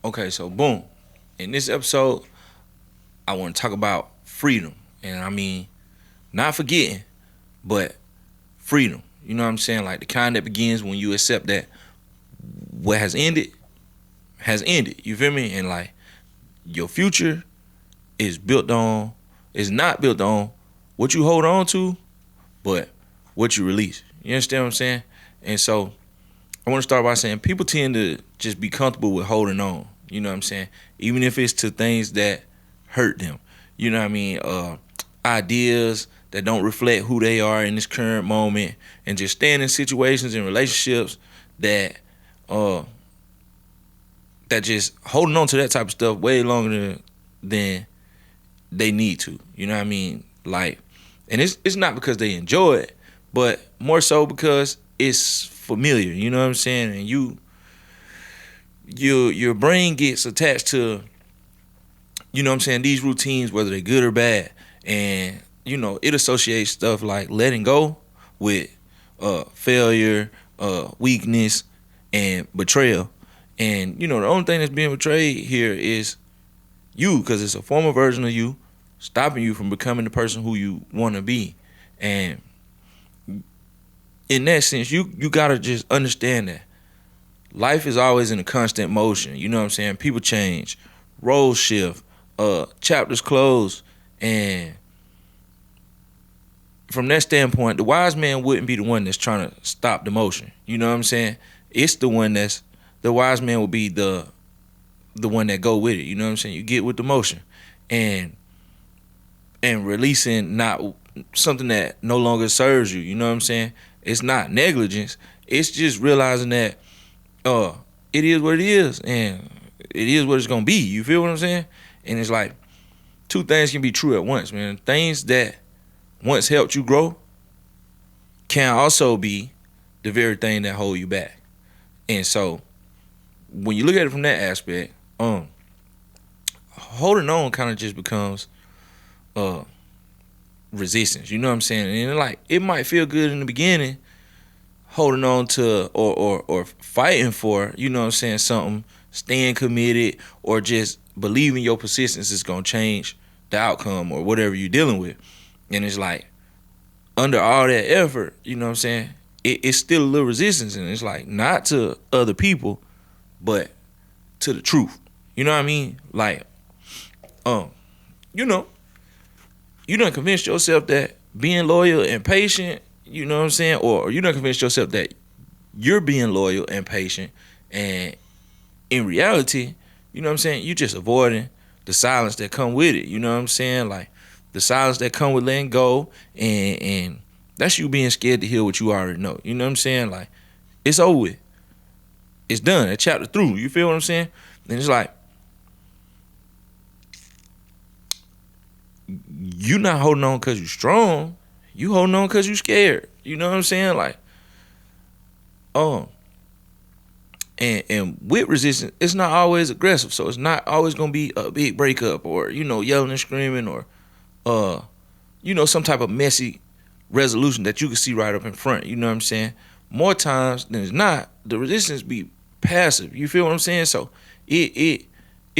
Okay, so boom. In this episode, I want to talk about freedom. And I mean, not forgetting, but freedom. You know what I'm saying? Like the kind that begins when you accept that what has ended. You feel me? And like your future is built on, is not built on what you hold on to, but what you release. You understand what I'm saying? And so I want to start by saying people tend to just be comfortable with holding on. You know what I'm saying? Even if it's to things that hurt them. You know what I mean? Ideas that don't reflect who they are in this current moment, and just staying in situations and relationships that uh that just holding on to that type of stuff way longer than they need to. You know what I mean? Like, and it's not because they enjoy it, but more so because it's familiar. You know what I'm saying? And your brain gets attached to, you know what I'm saying, these routines, whether they're good or bad, and it associates stuff like letting go with failure, weakness, and betrayal. And the only thing that's being betrayed here is you, because it's a former version of you stopping you from becoming the person who you want to be. And in that sense, you gotta just understand that life is always in a constant motion. You know what I'm saying? People change, roles shift, chapters close, and from that standpoint, the wise man wouldn't be the one that's trying to stop the motion. You know what I'm saying? It's the wise man will be the one that go with it. You know what I'm saying? You get with the motion, and releasing not something that no longer serves you. You know what I'm saying? It's not negligence. It's just realizing that it is what it is, and it is what it's gonna be. You feel what I'm saying? And it's like two things can be true at once, man. Things that once helped you grow can also be the very thing that hold you back. And so when you look at it from that aspect, holding on kind of just becomes uh resistance. You know what I'm saying? And like it might feel good in the beginning, holding on to or fighting for, you know what I'm saying, something, staying committed, or just believing your persistence is gonna change the outcome or whatever you're dealing with. And it's like under all that effort, you know what I'm saying, it's still a little resistance, and it's like not to other people, but to the truth. You know what I mean? Like, you know, you done convinced yourself that being loyal and patient, you know what I'm saying, or you done convinced yourself that you're being loyal and patient, and in reality, you know what I'm saying, you just avoiding the silence that come with it. You know what I'm saying? Like the silence that come with letting go, and that's you being scared to hear what you already know. You know what I'm saying? Like it's over with. It's done. That chapter through. You feel what I'm saying? And it's like you not holding on because you strong. You holding on because you scared. You know what I'm saying? Like, oh, and with resistance, it's not always aggressive. So it's not always gonna be a big breakup or yelling and screaming or some type of messy resolution that you can see right up in front. You know what I'm saying? More times than it's not, the resistance be passive. You feel what I'm saying? So it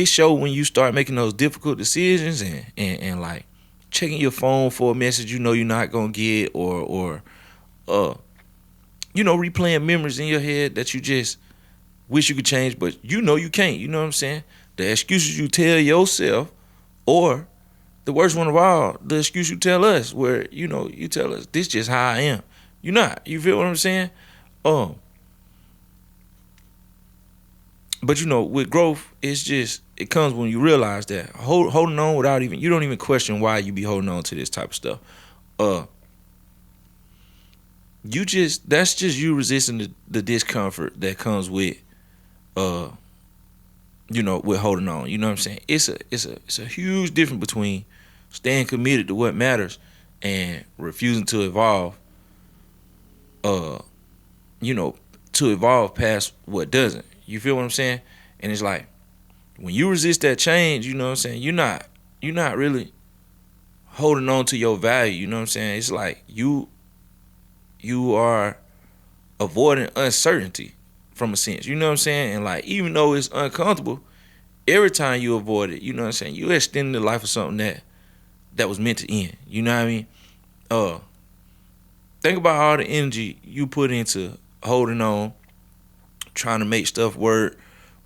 show when you start making those difficult decisions and like checking your phone for a message you're not gonna get, or replaying memories in your head that you just wish you could change, but you can't. You know what I'm saying? The excuses you tell yourself, or the worst one of all, the excuse you tell us, where you tell us this just how I am. You're not. You feel what I'm saying? Um, but with growth, it comes when you realize that holding on without you don't even question why you be holding on to this type of stuff. Uh, that's just you resisting the discomfort that comes with uh with holding on. You know what I'm saying? It's a huge difference between staying committed to what matters and refusing to evolve. Uh, you know, to evolve past what doesn't. You feel what I'm saying? And it's like when you resist that change, you know what I'm saying? You're not really holding on to your value. You know what I'm saying? It's like you are avoiding uncertainty from a sense. You know what I'm saying? And like even though it's uncomfortable, every time you avoid it, you know what I'm saying, you extending the life of something that was meant to end. You know what I mean? Uh, think about all the energy you put into holding on, trying to make stuff work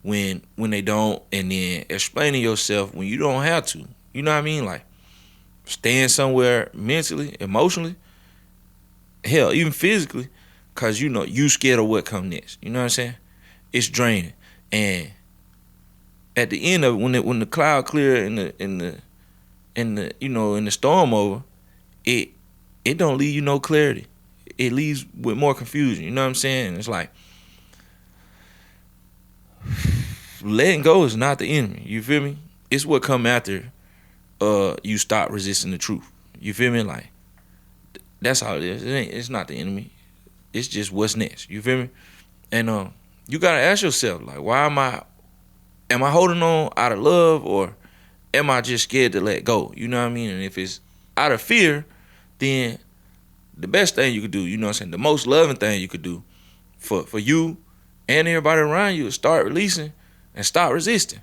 when they don't, and then explaining yourself when you don't have to. You know what I mean? Like staying somewhere mentally, emotionally, hell, even physically, cause you know you scared of what come next. You know what I'm saying? It's draining, and at the end of it, when the cloud clear and the in the storm over, it it don't leave you no clarity. It leaves with more confusion. You know what I'm saying? It's like letting go is not the enemy. You feel me? It's what come after you stop resisting the truth. You feel me? Like that's how it is. It's not the enemy. It's just what's next. You feel me? And you gotta ask yourself, like, why am I holding on out of love, or am I just scared to let go? You know what I mean? And if it's out of fear, then the best thing you could do, you know what I'm saying, the most loving thing you could do for you and everybody around you is start releasing and stop resisting.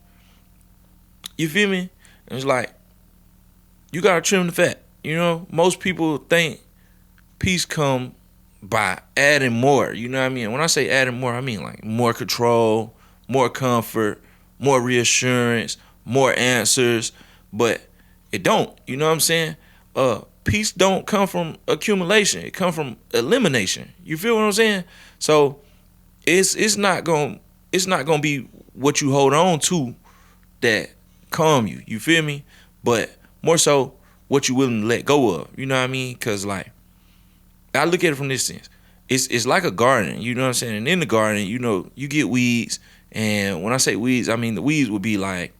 You feel me? And it's like you gotta trim the fat. You know, most people think peace come by adding more. You know what I mean? When I say adding more, I mean like more control, more comfort, more reassurance, more answers. But it don't. You know what I'm saying? Peace don't come from accumulation. It come from elimination. You feel what I'm saying? So it's not gonna be what you hold on to that calm you. You feel me? But more so what you willing to let go of. You know what I mean? Cause like I look at it from this sense. It's like a garden. You know what I'm saying? And in the garden, you know, you get weeds. And when I say weeds, I mean the weeds would be like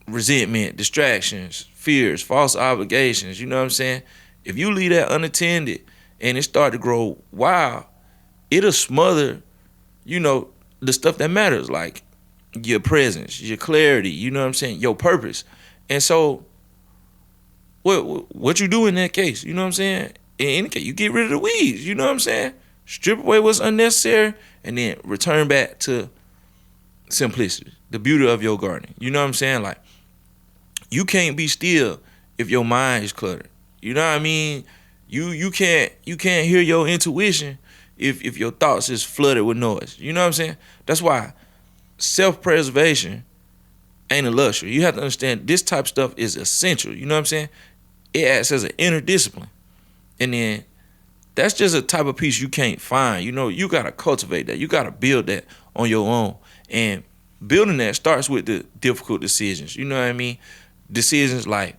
resentment, distractions, fears, false obligations. You know what I'm saying? If you leave that unattended and it start to grow wild, it'll smother, you know, the stuff that matters, like your presence, your clarity, you know what I'm saying, your purpose. And so what you do in that case, you know what I'm saying? In any case, you get rid of the weeds, you know what I'm saying? Strip away what's unnecessary and then return back to simplicity, the beauty of your garden. You know what I'm saying? Like, you can't be still if your mind is cluttered. You know what I mean? You can't hear your intuition if your thoughts is flooded with noise. You know what I'm saying? That's why self-preservation ain't a luxury. You have to understand this type of stuff is essential. You know what I'm saying? It acts as an inner discipline. And then that's just a type of peace you can't find. You know, you gotta cultivate that. You gotta build that on your own. And building that starts with the difficult decisions. You know what I mean? Decisions like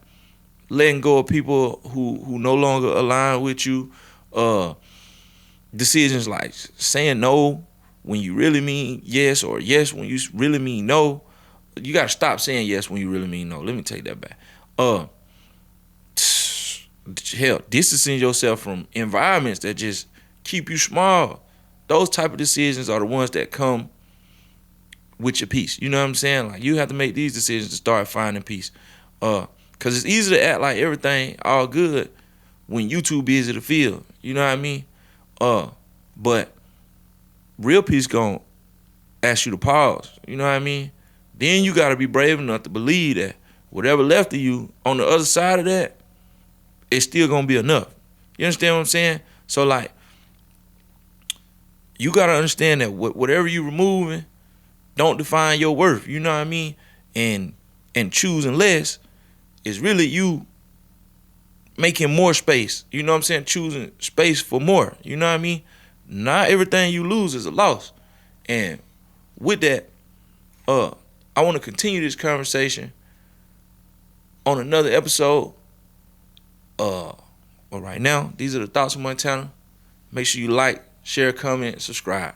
letting go of people who no longer align with you. Decisions like saying no when you really mean yes, or yes when you really mean no. You gotta stop saying yes when you really mean no. Let me take that back. Hell, distancing yourself from environments that just keep you small. Those type of decisions are the ones that come with your peace. You know what I'm saying? Like, you have to make these decisions to start finding peace. Cause it's easy to act like everything all good when you too busy to feel. You know what I mean? But real peace gonna ask you to pause. You know what I mean? Then you gotta be brave enough to believe that whatever left of you on the other side of that, it's still gonna be enough. You understand what I'm saying? So like, you gotta understand that whatever you removing don't define your worth. You know what I mean? And choosing less is really you making more space. You know what I'm saying? Choosing space for more. You know what I mean? Not everything you lose is a loss. And with that, I want to continue this conversation on another episode. But right now, these are the thoughts of Montana. Make sure you like, share, comment, subscribe.